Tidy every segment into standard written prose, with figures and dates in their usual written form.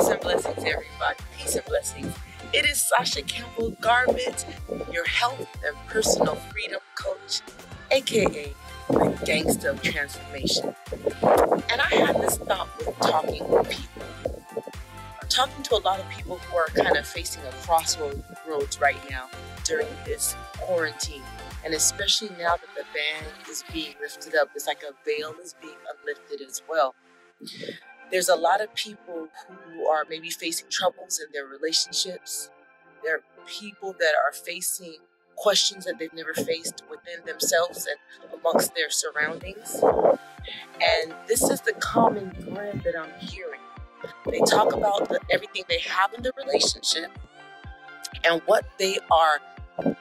Peace and blessings, everybody. Peace and blessings. It is Sasha Campbell-Garbutt, your health and personal freedom coach, aka the gangster of transformation. And I had this thought with talking with people. I'm talking to a lot of people who are kind of facing a crossroads right now during this quarantine. And especially now that the ban is being lifted up, it's like a veil is being uplifted as well. There's a lot of people who are maybe facing troubles in their relationships. There are people that are facing questions that they've never faced within themselves and amongst their surroundings. And this is the common thread that I'm hearing. They talk about everything they have in the relationship and what they are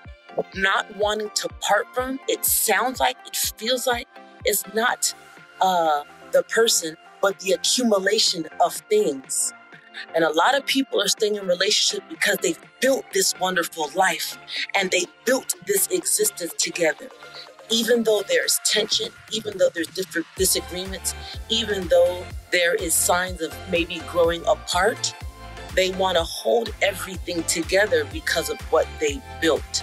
not wanting to part from. It sounds like, it feels like it's not the person, but the accumulation of things. And a lot of people are staying in relationships because they've built this wonderful life and they built this existence together. Even though there's tension, even though there's different disagreements, even though there is signs of maybe growing apart, they want to hold everything together because of what they built.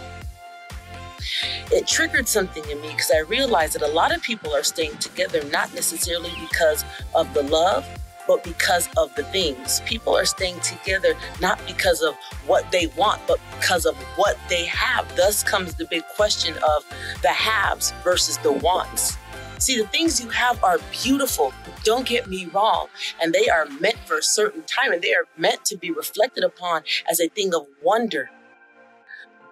It triggered something in me because I realized that a lot of people are staying together not necessarily because of the love, but because of the things. People are staying together not because of what they want, but because of what they have. Thus comes the big question of the haves versus the wants. See, the things you have are beautiful, don't get me wrong, and they are meant for a certain time, and they are meant to be reflected upon as a thing of wonder.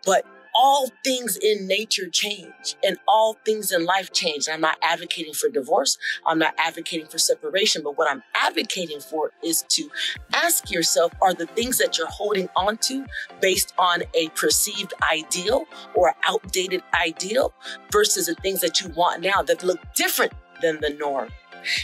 But all things in nature change and all things in life change. I'm not advocating for divorce. I'm not advocating for separation. But what I'm advocating for is to ask yourself, are the things that you're holding on to based on a perceived ideal or outdated ideal versus the things that you want now that look different than the norm?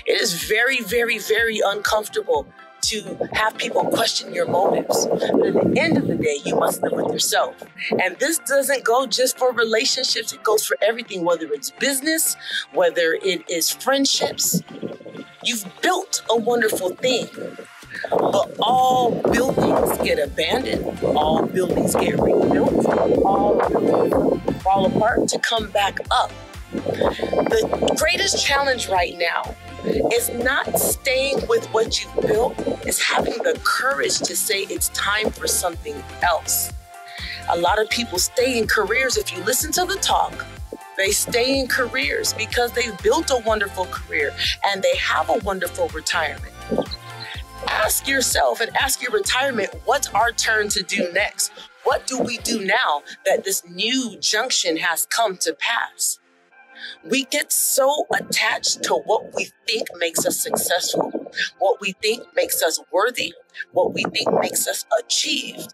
It is very, very, very uncomfortable to have people question your motives. But at the end of the day, you must live with yourself. And this doesn't go just for relationships. It goes for everything, whether it's business, whether it is friendships. You've built a wonderful thing, but all buildings get abandoned. All buildings get rebuilt. All buildings fall apart to come back up. The greatest challenge right now is not staying with what you've built. It's having the courage to say it's time for something else. A lot of people stay in careers. If you listen to the talk, they stay in careers because they've built a wonderful career and they have a wonderful retirement. Ask yourself and ask your retirement, what's our turn to do next? What do we do now that this new junction has come to pass? We get so attached to what we think makes us successful, what we think makes us worthy, what we think makes us achieved,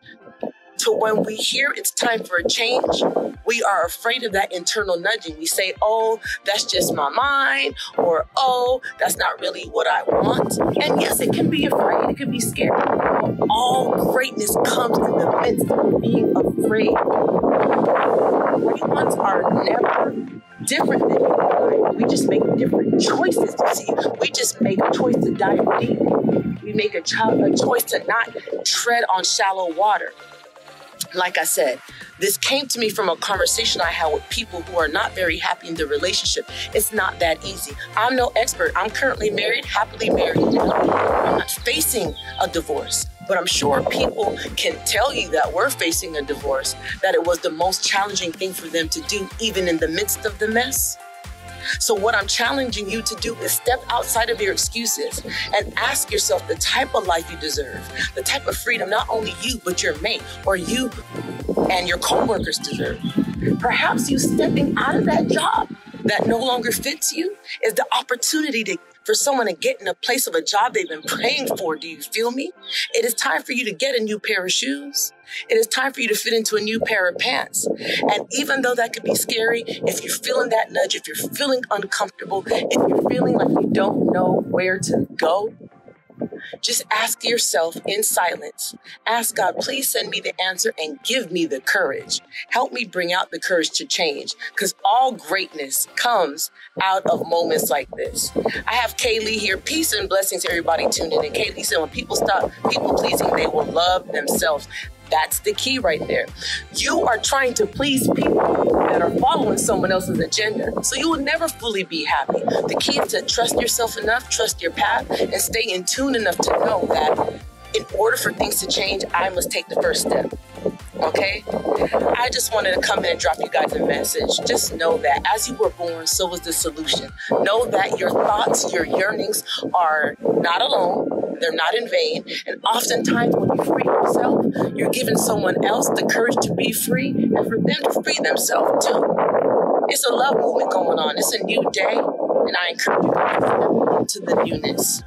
to when we hear it's time for a change, we are afraid of that internal nudging. We say, oh, that's just my mind, or oh, that's not really what I want. And yes, it can be afraid, it can be scary. All greatness comes in the midst of being afraid. Great ones are never different than you are. We just make different choices. You see, we just make a choice to dive deep. We make a choice to not tread on shallow water. Like I said, this came to me from a conversation I had with people who are not very happy in their relationship. It's not that easy. I'm no expert. I'm currently married, happily married. I'm not facing a divorce, but I'm sure people can tell you that we're facing a divorce, that it was the most challenging thing for them to do, even in the midst of the mess. So what I'm challenging you to do is step outside of your excuses and ask yourself the type of life you deserve, the type of freedom not only you, but your mate or you and your coworkers deserve. Perhaps you stepping out of that job that no longer fits you is the opportunity for someone to get in a place of a job they've been praying for. Do you feel me? It is time for you to get a new pair of shoes. It is time for you to fit into a new pair of pants. And even though that could be scary, if you're feeling that nudge, if you're feeling uncomfortable, if you're feeling like you don't know where to go, Just ask yourself in silence. Ask God, please send me the answer and give me the courage. Help me bring out the courage to change, because all greatness comes out of moments like this. I have Kaylee here. Peace and blessings to everybody tuning in. Kaylee said when people stop people pleasing, they will love themselves. That's the key right there. You are trying to please people that are following someone else's agenda. So you will never fully be happy. The key is to trust yourself enough, trust your path, and stay in tune enough to know that in order for things to change, I must take the first step. Okay? I just wanted to come in and drop you guys a message. Just know that as you were born, so was the solution. Know that your thoughts, your yearnings are not alone. They're not in vain. And oftentimes when you free yourself, you're giving someone else the courage to be free and for them to free themselves too. It's a love movement going on. It's a new day. And I encourage you to step into the newness.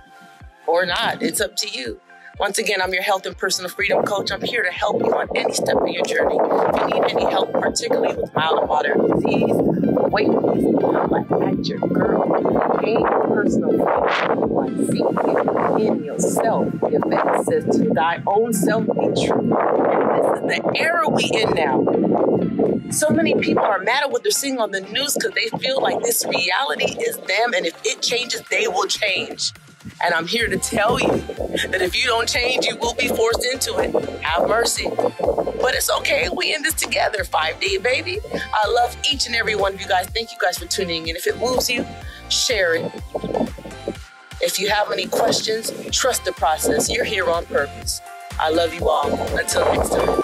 Or not. It's up to you. Once again, I'm your health and personal freedom coach. I'm here to help you on any step of your journey. If you need any help, particularly with mild and moderate disease, weight loss, holla at your girl. Gain personal freedom by seeking in yourself. The event says to thy own self be true. And this is the era we in now. So many people are mad at what they're seeing on the news because they feel like this reality is them, and if it changes, they will change. And I'm here to tell you that if you don't change, you will be forced into it. Have mercy. But it's okay. We in this together. 5D, baby. I love each and every one of you guys. Thank you guys for tuning in. If it moves you, share it. If you have any questions, trust the process. You're here on purpose. I love you all. Until next time.